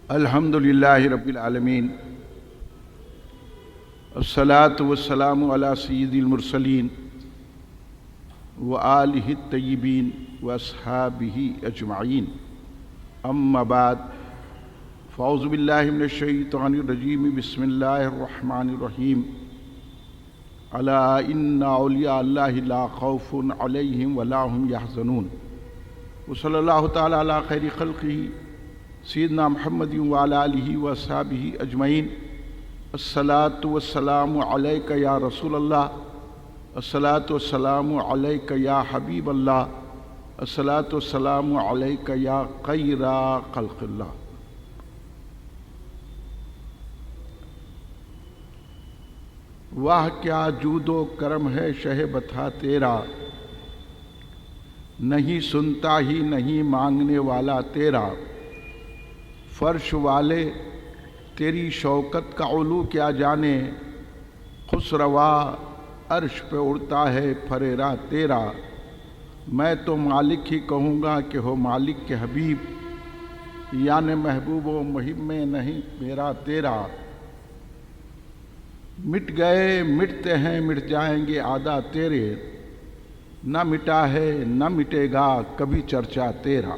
الحمدللہ رب العالمین الصلاۃ والسلام علی سید المرسلین وآلہ الطیبین واصحابہ اجمعین اما بعد فاعوذ باللہ من الشیطان الرجیم بسم اللہ الرحمن الرحیم الا ان اولیاء اللہ لا خوف علیہم ولا هم یحزنون وصلی اللہ تعالی علی خیر خلقہ سیدنا محمد وعلی آلہ واصحابہ اجمعین الصلاۃ والسلام علیک یا رسول اللہ، الصلاۃ والسلام علیک یا حبیب اللہ، الصلاۃ والسلام علیک یا خیر خلق اللہ۔ واہ کیا جود و کرم ہے شہ بتا تیرا، نہیں سنتا ہی نہیں مانگنے والا تیرا، فرش والے تیری شوکت کا علو کیا جانے، خسروا عرش پہ اڑتا ہے پھریرا تیرا، میں تو مالک ہی کہوں گا کہ ہو مالک کے حبیب، یعنی محبوب و محب میں نہیں میرا تیرا، مٹ گئے مٹتے ہیں مٹ جائیں گے آدھا تیرے، نہ مٹا ہے نہ مٹے گا کبھی چرچا تیرا۔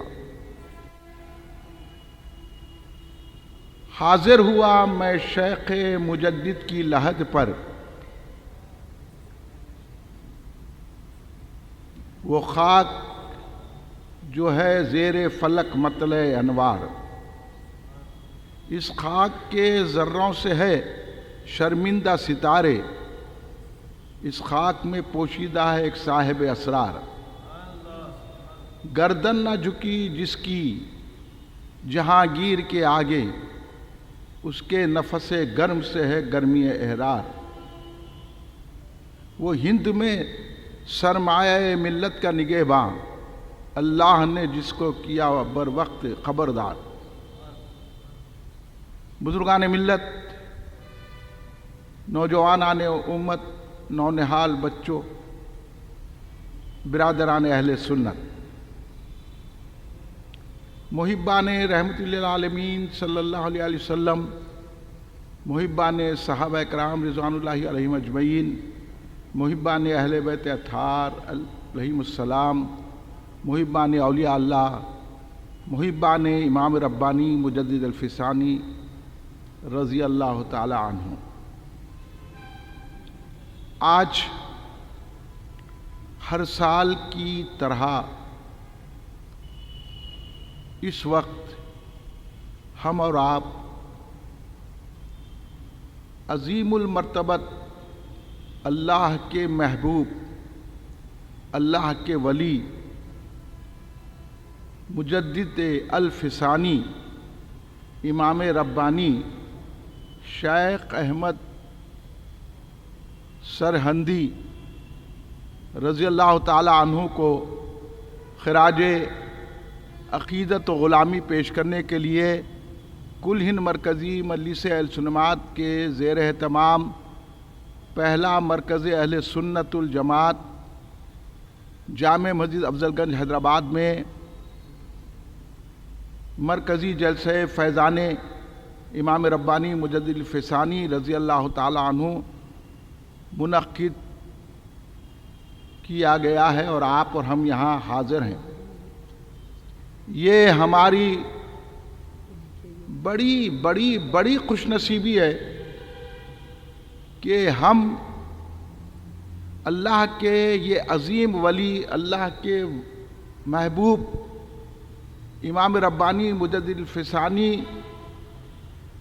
حاضر ہوا میں شیخ مجدد کی لحد پر، وہ خاک جو ہے زیر فلک مطلع انوار، اس خاک کے ذروں سے ہے شرمندہ ستارے، اس خاک میں پوشیدہ ہے ایک صاحب اسرار، گردن نہ جھکی جس کی جہانگیر کے آگے، اس کے نفس گرم سے ہے گرمی احرار، وہ ہند میں سرمایہ ملت کا نگہباں، اللہ نے جس کو کیا بر وقت خبردار۔ بزرگان ملت، نوجوانان امت، نونہال بچوں، برادران اہل سنت، محبان رحمت للعالمین صلی اللہ علیہ وسلم، محبان صحابہ کرام رضوان اللہ علیہم اجمعین، محبان اہل بیت اطہار علیہم السلام، محبان اولیاء اللہ، محبان امام ربانی مجدد الفسانی رضی اللہ تعالی عنہ، آج ہر سال کی طرح اس وقت ہم اور آپ عظیم المرتبت اللہ کے محبوب، اللہ کے ولی، مجدد الفسانی، امام ربانی شیخ احمد سرہندی رضی اللہ تعالی عنہ کو خراج عقیدت و غلامی پیش کرنے کے لیے کل ہند مرکزی مجلس اہل سنت کے زیر اہتمام پہلا مرکز اہل سنت الجماعت جامع مسجد افضل گنج حیدرآباد میں مرکزی جلسہ فیضان امام ربانی مجدد الفسانی رضی اللہ تعالی عنہ منعقد کیا گیا ہے، اور آپ اور ہم یہاں حاضر ہیں۔ یہ ہماری بڑی بڑی بڑی خوش نصیبی ہے کہ ہم اللہ کے یہ عظیم ولی، اللہ کے محبوب امام ربانی مجدد الفسانی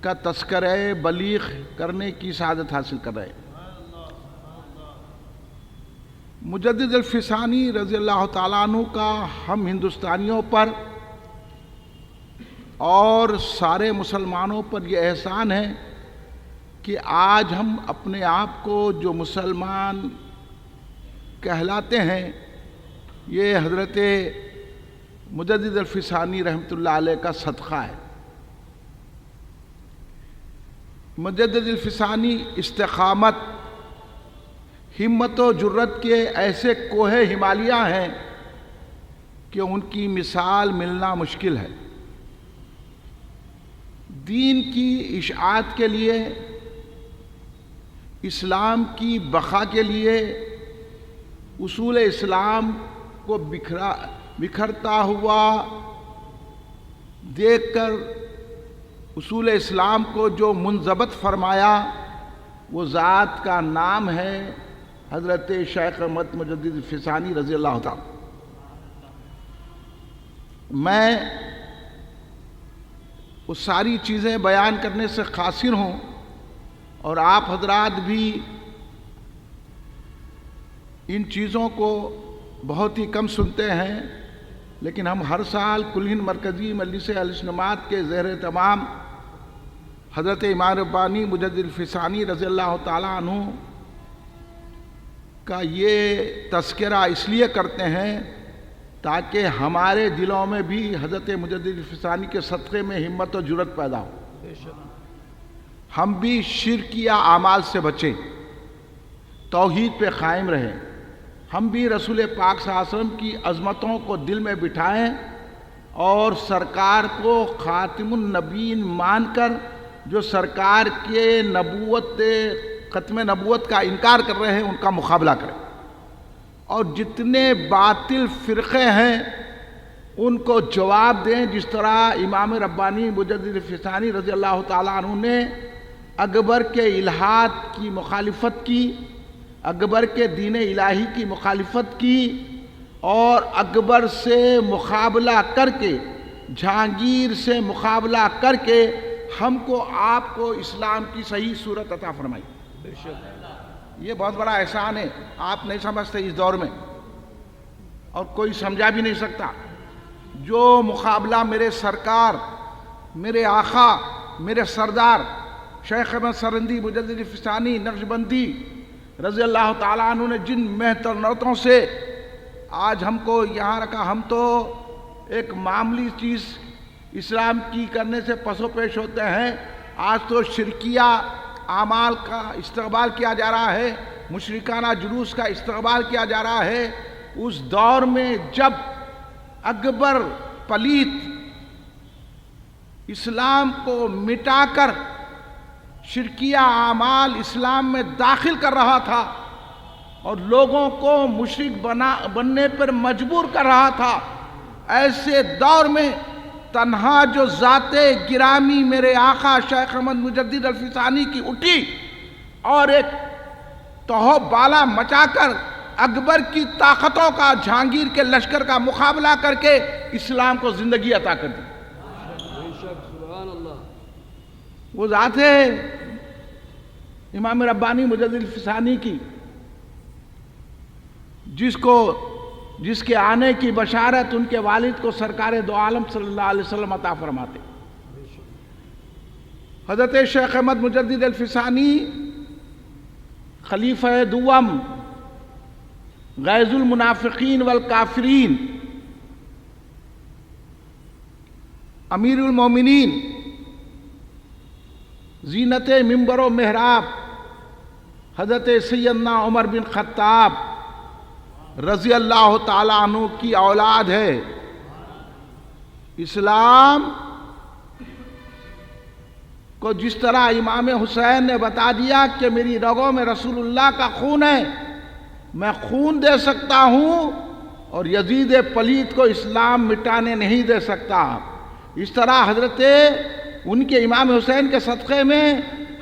کا تذکرہ بلیغ کرنے کی سعادت حاصل کر رہے ہیں۔ مجدد الفسانی رضی اللہ تعالیٰ عنہ کا ہم ہندوستانیوں پر اور سارے مسلمانوں پر یہ احسان ہے کہ آج ہم اپنے آپ کو جو مسلمان کہلاتے ہیں، یہ حضرت مجدد الفسانی رحمۃ اللہ علیہ کا صدقہ ہے۔ مجدد الفسانی استقامت، ہمت و جرت کے ایسے کوہ ہمالیہ ہیں کہ ان کی مثال ملنا مشکل ہے۔ دین کی اشاعت کے لیے، اسلام کی بقا کے لیے، اصول اسلام کو بکھرتا ہوا دیکھ کر اصول اسلام کو جو منضبط فرمایا وہ ذات کا نام ہے حضرت شیخ احمد مجدد الفسانی رضی اللہ تعالی۔ میں وہ ساری چیزیں بیان کرنے سے قاصر ہوں، اور آپ حضرات بھی ان چیزوں کو بہت ہی کم سنتے ہیں، لیکن ہم ہر سال کل ہند مرکزی مجلس اہل سنت کے زیر اہتمام حضرت امام ربانی مجدد الفسانی رضی اللہ تعالیٰ عنہ کا یہ تذکرہ اس لیے کرتے ہیں تاکہ ہمارے دلوں میں بھی حضرت مجدد الفسانی کے صدقے میں ہمت و جرأت پیدا ہو، ہم بھی شرکیہ اعمال سے بچیں، توحید پہ قائم رہیں، ہم بھی رسول پاک صلی اللہ علیہ وسلم کی عظمتوں کو دل میں بٹھائیں اور سرکار کو خاتم النبیین مان کر جو سرکار کے ختم نبوت کا انکار کر رہے ہیں ان کا مقابلہ کریں، اور جتنے باطل فرقے ہیں ان کو جواب دیں، جس طرح امام ربانی مجدد الفسانی رضی اللہ تعالیٰ عنہ نے اکبر کے الہاد کی مخالفت کی، اکبر کے دین الہی کی مخالفت کی، اور اکبر سے مقابلہ کر کے، جہانگیر سے مقابلہ کر کے ہم کو آپ کو اسلام کی صحیح صورت عطا فرمائی۔ یہ بہت بڑا احسان ہے، آپ نہیں سمجھتے اس دور میں، اور کوئی سمجھا بھی نہیں سکتا۔ جو مقابلہ میرے سرکار، میرے آقا، میرے سردار شیخ احمد سرہندی مجدد الفسانی نقشبندی رضی اللہ تعالیٰ عنہ نے جن محنتوں سے آج ہم کو یہاں رکھا، ہم تو ایک معمولی چیز اسلام کی کرنے سے پسو پیش ہوتے ہیں، آج تو شرکیہ اعمال کا استقبال کیا جا رہا ہے، مشرکانہ جلوس کا استقبال کیا جا رہا ہے۔ اس دور میں جب اکبر پلیت اسلام کو مٹا کر شرکیہ اعمال اسلام میں داخل کر رہا تھا اور لوگوں کو مشرک بننے پر مجبور کر رہا تھا، ایسے دور میں تنہا جو ذات گرامی میرے آقا شیخ احمد مجدد الفسانی کی اٹھی اور ایک توہو بالا مچا کر اکبر کی طاقتوں کا، جہانگیر کے لشکر کا مقابلہ کر کے اسلام کو زندگی عطا کر دی۔ وہ ذات ہے امام ربانی مجدد الفسانی کی، جس کے آنے کی بشارت ان کے والد کو سرکار دو عالم صلی اللہ علیہ وسلم عطا فرماتے۔ حضرت شیخ احمد مجدد الفسانی خلیفہ دوم، غیظ المنافقین والکافرین، امیر المومنین، زینت منبر و محراب حضرت سیدنا عمر بن خطاب رضی اللہ تعالیٰ عنہ کی اولاد ہے۔ اسلام کو جس طرح امام حسین نے بتا دیا کہ میری رگوں میں رسول اللہ کا خون ہے، میں خون دے سکتا ہوں اور یزید پلیت کو اسلام مٹانے نہیں دے سکتا، اس طرح حضرت ان کے امام حسین کے صدقے میں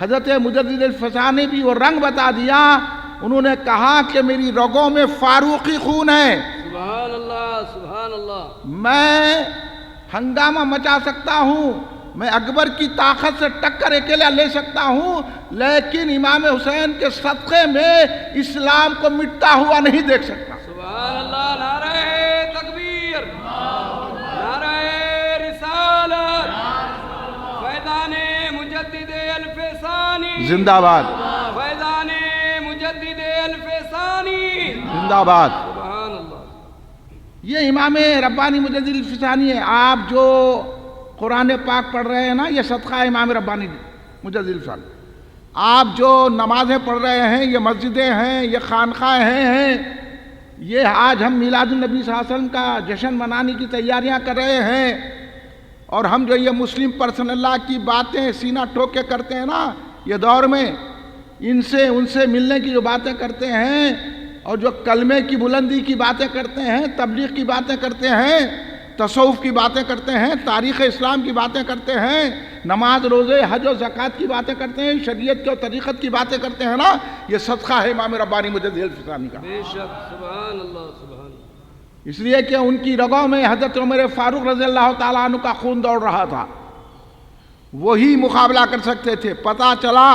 حضرت مجدد الفسانی بھی وہ رنگ بتا دیا۔ انہوں نے کہا کہ میری رگوں میں فاروقی خون ہے، سبحان اللہ سبحان اللہ، میں ہنگامہ مچا سکتا ہوں، میں اکبر کی طاقت سے ٹکر اکیلا لے سکتا ہوں، لیکن امام حسین کے صدقے میں اسلام کو مٹتا ہوا نہیں دیکھ سکتا۔ سبحان اللہ، نعرہ تکبیر، نعرہ رسالت، فیضان مجدد الفسانی زندہ باد، فیضان مجدد الفسانی زندہ باد۔ سبحان اللہ۔ یہ امام ربانی مجدد الفسانی ہے۔ آپ جو قرآن پاک پڑھ رہے ہیں نا، یہ صدقہ ہے امام ربانی مجدد الفسانی۔ آپ جو نمازیں پڑھ رہے ہیں، یہ مسجدیں ہیں، یہ خانقاہیں ہیں، یہ آج ہم میلاد النبی صلی اللہ علیہ وسلم کا جشن منانے کی تیاریاں کر رہے ہیں، اور ہم جو یہ مسلم پرسن اللہ کی باتیں سینہ ٹھوک کے کرتے ہیں نا یہ دور میں، ان سے ملنے کی جو باتیں کرتے ہیں اور جو کلمے کی بلندی کی باتیں کرتے ہیں، تبلیغ کی باتیں کرتے ہیں، تصوف کی باتیں کرتے ہیں، تاریخ اسلام کی باتیں کرتے ہیں، نماز روزے حج و زکوٰۃ کی باتیں کرتے ہیں، شریعت کی اور طریقت کی باتیں کرتے ہیں نا، یہ صدقہ ہے امام ربانی مجدد الفسانی کا۔ بے شک، سبحان اللہ سبحان اللہ۔ اس لیے کہ ان کی رگوں میں حضرت عمر فاروق رضی اللہ تعالیٰ عنہ کا خون دوڑ رہا تھا، وہی مقابلہ کر سکتے تھے۔ پتہ چلا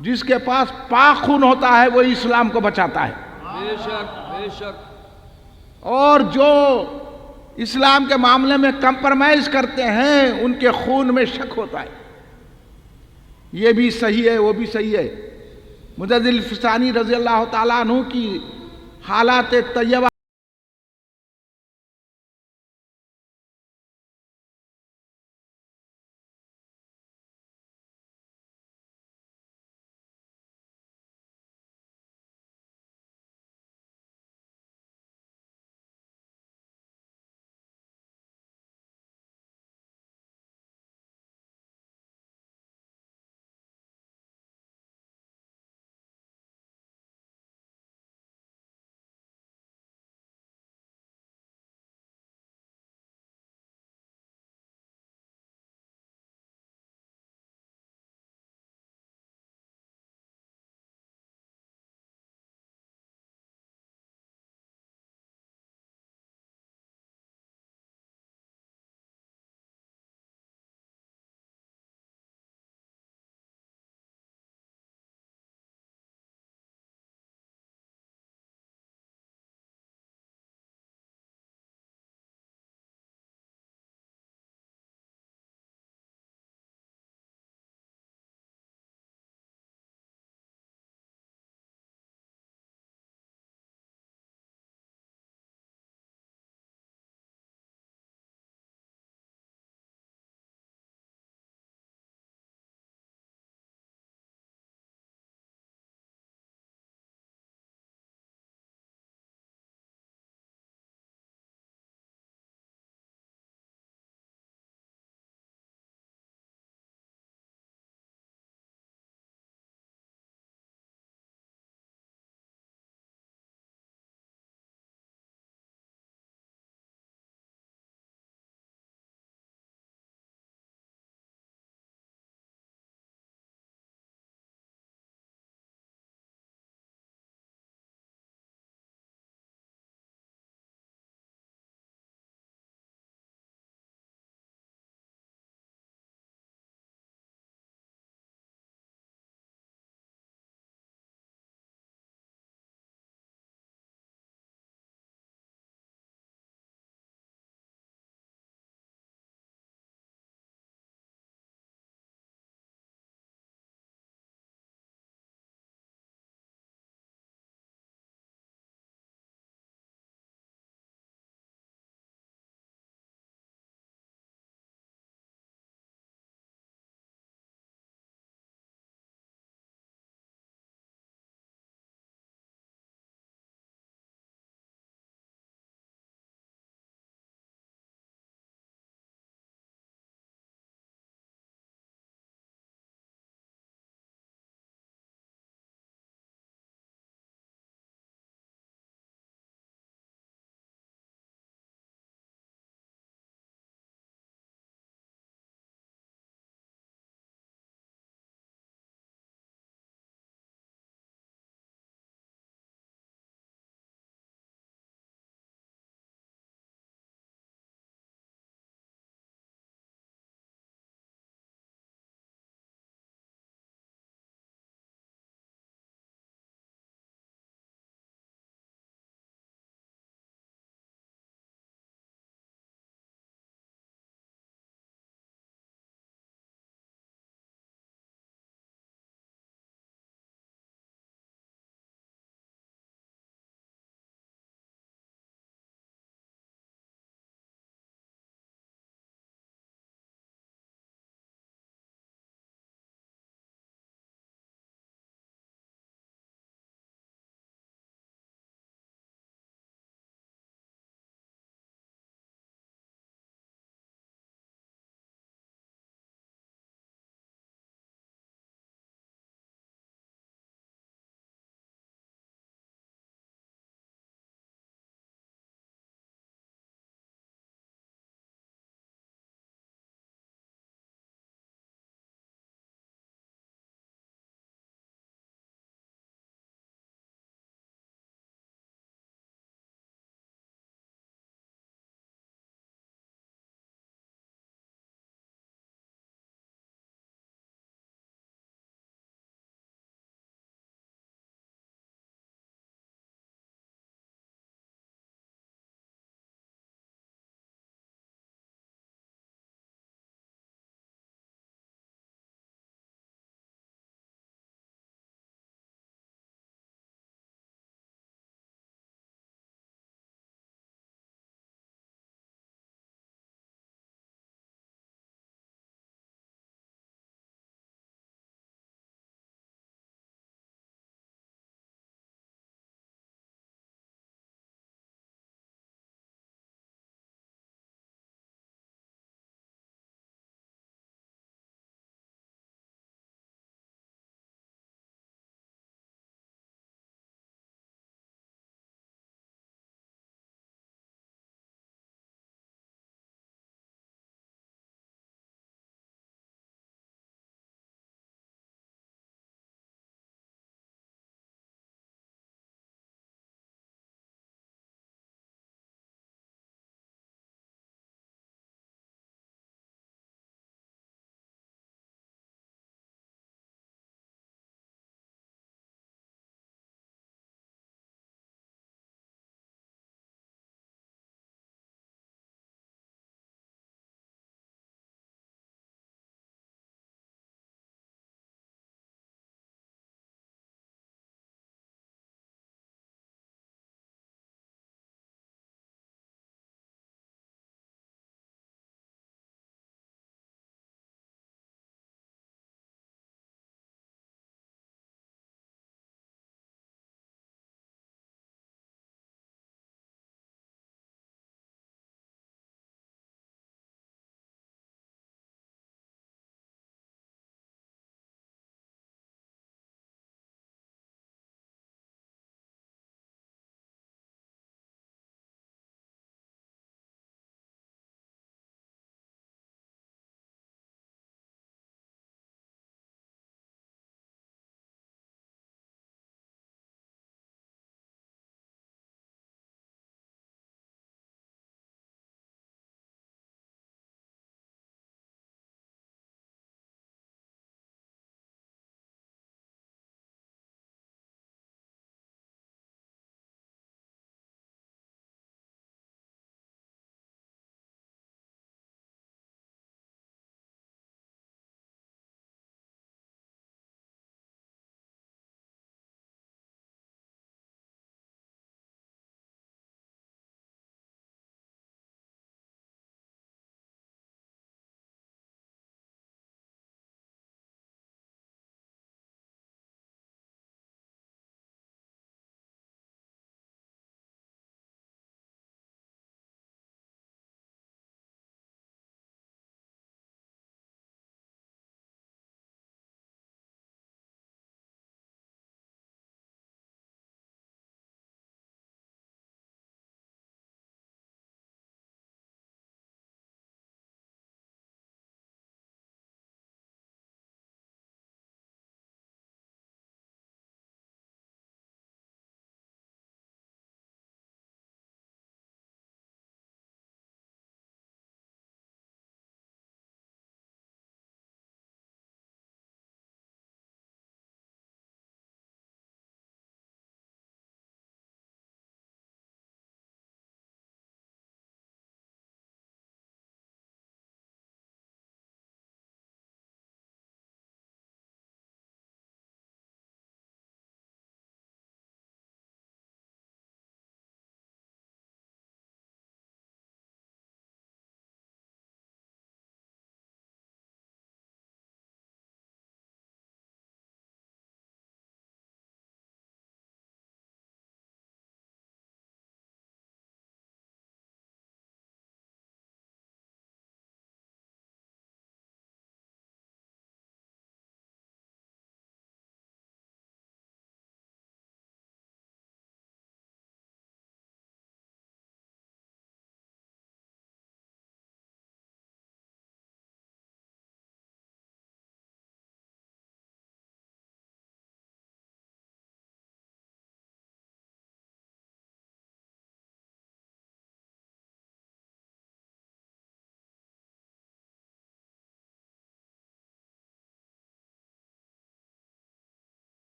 جس کے پاس پاک خون ہوتا ہے وہی اسلام کو بچاتا ہے، بے شک بے شک۔ اور جو اسلام کے معاملے میں کمپرمائز کرتے ہیں ان کے خون میں شک ہوتا ہے۔ یہ بھی صحیح ہے وہ بھی صحیح ہے۔ مجدد الفسانی رضی اللہ تعالیٰ عنہ کی حالات طیبہ